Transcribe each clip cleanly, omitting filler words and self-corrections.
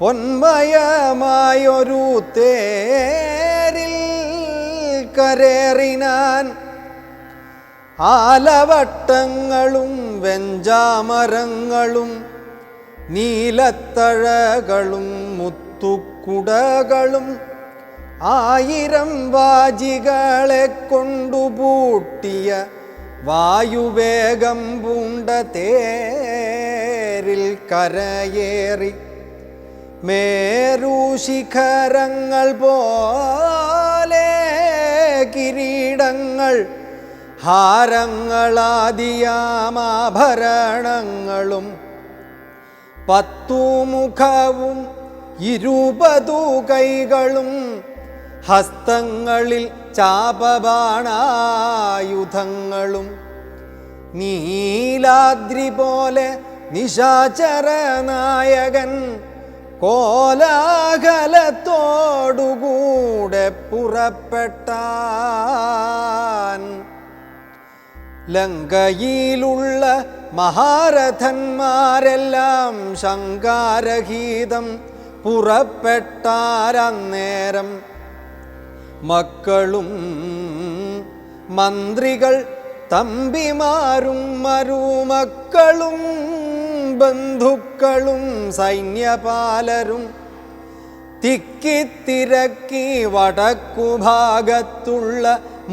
പൊന്മയമായൊരു തേരിൽ കരേറിനാൻ. ആലവട്ടങ്ങളും വെഞ്ചാമരങ്ങളും നീലത്തഴകളും മുത്തുക്കുടകളും 1000 വാജികളെ കൊണ്ടുപൂട്ടിയ വായുവേഗം പൂണ്ട തേരിൽ കരയേറി മേരുശിഖരങ്ങൾ പോലെ കിരീടങ്ങൾ ഹാരങ്ങളാദിയാമാഭരണങ്ങളും 10 മുഖവും 20 കൈകളും ഹസ്തങ്ങളിൽ ചാപബാണായുധങ്ങളും നീലാദ്രി പോലെ നിശാചരനായകൻ കോലാഹലത്തോടുകൂടെ പുറപ്പെട്ടാൻ. ലങ്കയിലുള്ള മഹാരഥന്മാരെല്ലാം ശങ്കാരഹീതം പുറപ്പെട്ടാരന്നേരം. മക്കളും മന്ത്രികൾ തമ്പിമാരും മരുമക്കളും ബന്ധുക്കളും സൈന്യപാലരും തിക്കിത്തിരക്കി വടക്കുഭാഗത്തുള്ള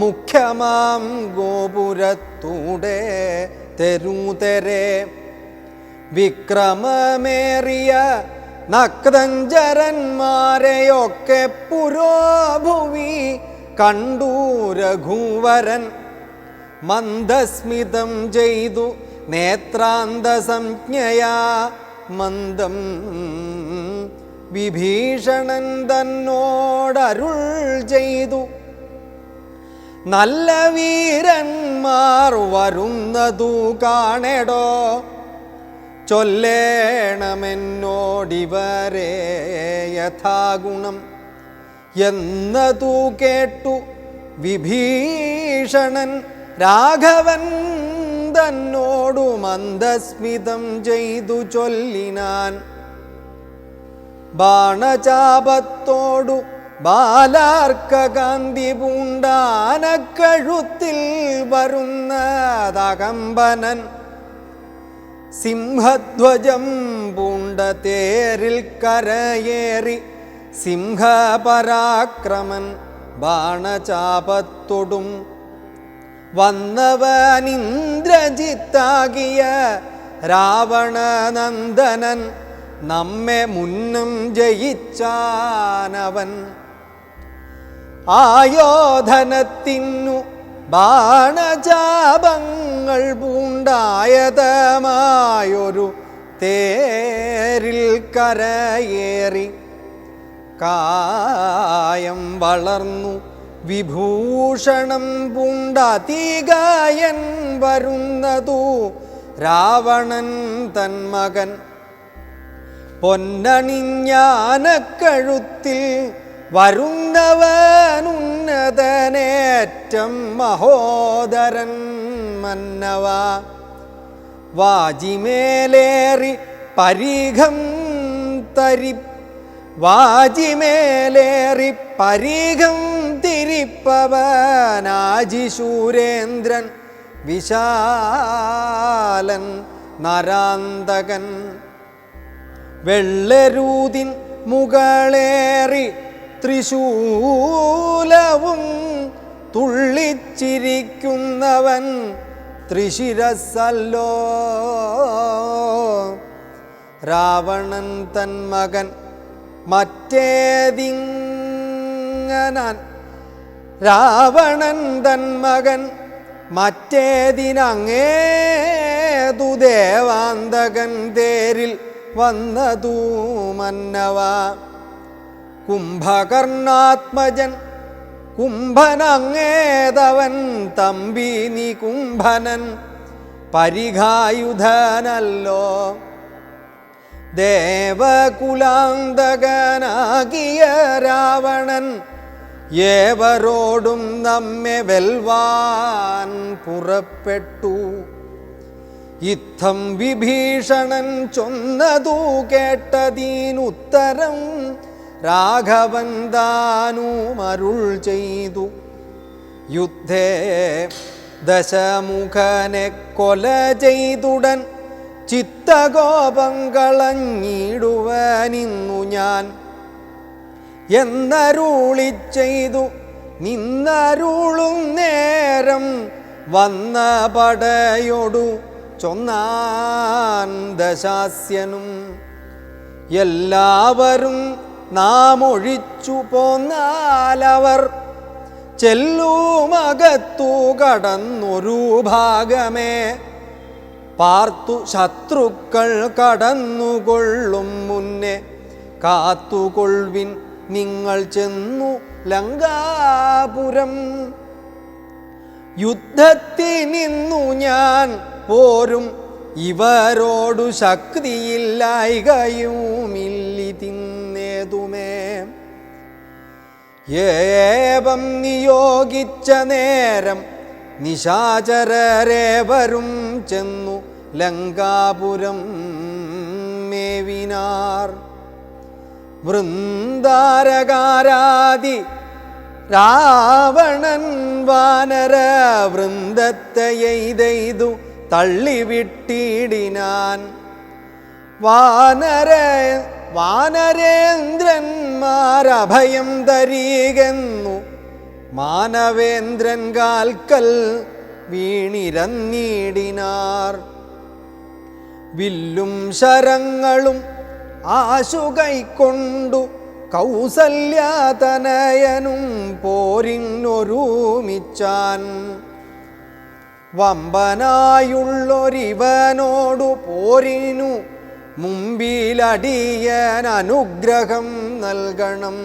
മുഖ്യമാം ഗോപുരത്തൂടെ തെരുതെരെ വിക്രമമേറിയ നക്തഞ്ചരന്മാരെയൊക്കെ പുരോഭുവി കണ്ടു രഘുവരൻ. മന്ദസ്മിതം ചെയ്തു നേത്രാന്തസംജ്ഞയാ മന്ദം വിഭീഷണൻ തന്നോടരുൾ ചെയ്തു. നല്ല വീരന്മാർ വരുന്നതു കാണെടോ, ചൊല്ലേണമെന്നോടിവരെ യഥാഗുണം എന്നതു കേട്ടു വിഭീഷണൻ രാഘവൻ തന്നോടു മന്ദസ്മിതം ചെയ്തു ചൊല്ലിനാൻ. ബാണചാപത്തോടു ബാലാർക്കകാന്തി പൂണ്ടാനക്കഴുത്തിൽ വരുന്നതകമ്പനൻ. സിംഹധ്വജം പൂണ്ട തേരിൽ കരയേറി സിംഹപരാക്രമൻ ബാണചാപത്തൊടും വന്നവനിന്ദ്രജിത്താകിയ രാവണനന്ദനൻ. നമ്മെ മുന്നും ജയിച്ചാനവൻ. ആയോധനത്തിനു ബാണചാപങ്ങൾ പൂണ്ടായതമായൊരു തേരിൽ കരയേറി കായം വളർന്നു വിഭൂഷണം പൂണ്ടതികായൻ വരുന്നതു രാവണൻ തന്മകൻ. പൊന്നണിഞ്ഞാനക്കഴുത്തിൽ വരുന്നവനുന്നതനേറ്റം മഹോദരൻ മന്നവ. വാജിമേലേറി പരിഘം തിരിപ്പവനാജിശൂരേന്ദ്രൻ വിശാലൻ നരാന്തകൻ. വെള്ളരൂതിൻ മുകളേറി ത്രിശൂലവും തുള്ളിച്ചിരിക്കുന്നവൻ ത്രിശിരസ്സല്ലോ. രാവണൻ തന്മകൻ മറ്റേതിനങ്ങേതു ദേവാന്തകൻ തേരിൽ വന്നതു മന്നവ. കുംഭകർണാത്മജൻ കുംഭനങ്ങേതവൻ തമ്പി നീ കുംഭനൻ പരിഘായുധനല്ലോ. ദേവകുലാന്തകനാകിയ രാവണൻ ഏവരോടും നമ്മെ വെൽവാൻ പുറപ്പെട്ടു. ഇത്തം വിഭീഷണൻ ചൊന്നതു കേട്ടതീനുത്തരം രാഘവൻ താനും അരുൾ ചെയ്തു. യുദ്ധേ ദശമുഖനെ കൊല ചെയ്തുടൻ ചിത്തകോപം കളഞ്ഞിടുവാനിന്നു ഞാൻ എന്നരുളി ചെയ്തു. നിന്നരുളും നേരം വന്ന പടയോടു ചൊന്നാൻ ദശാസ്യനും. എല്ലാവരും നാം ഒഴിച്ചു പോന്നാലവർ ചെല്ലുമകത്തു കടന്നൊരു ഭാഗമേ പാർത്തു ശത്രുക്കൾ കടന്നുകൊള്ളും മുന്നേ കാത്തുകൊള്ളിൻ നിങ്ങൾ ചെന്നു ലങ്കാപുരം. യുദ്ധത്തിനിന്നു ഞാൻ പോരും ഇവരോടു ശക്തിയില്ലായ്കയുമില്ലിതിന്നേതുമേ. ഏവം നിയോഗിച്ച നേരം നിശാചരരേവരും ചെന്നു ലങ്കാപുരം മേവിനാർ. വൃന്ദാരകാരാദി രാവണൻ വാനര വൃന്ദത്തെയ്തു തള്ളിവിട്ടിടിനാൻ. വാനരേന്ദ്രന്മാരഭയം തരീകെന്നു മാനവേന്ദ്രൻ കാൽക്കൽ വീണിരന്നിടിനാർ. വില്ലും ശരങ്ങളും ആശുകൈക്കൊണ്ടു കൗസല്യതനയനും പോരിനൊരുമിച്ചാൻ. വമ്പനായുള്ളൊരിവനോടു പോരിനു മുമ്പിലടിയൻ അനുഗ്രഹം നൽകണം.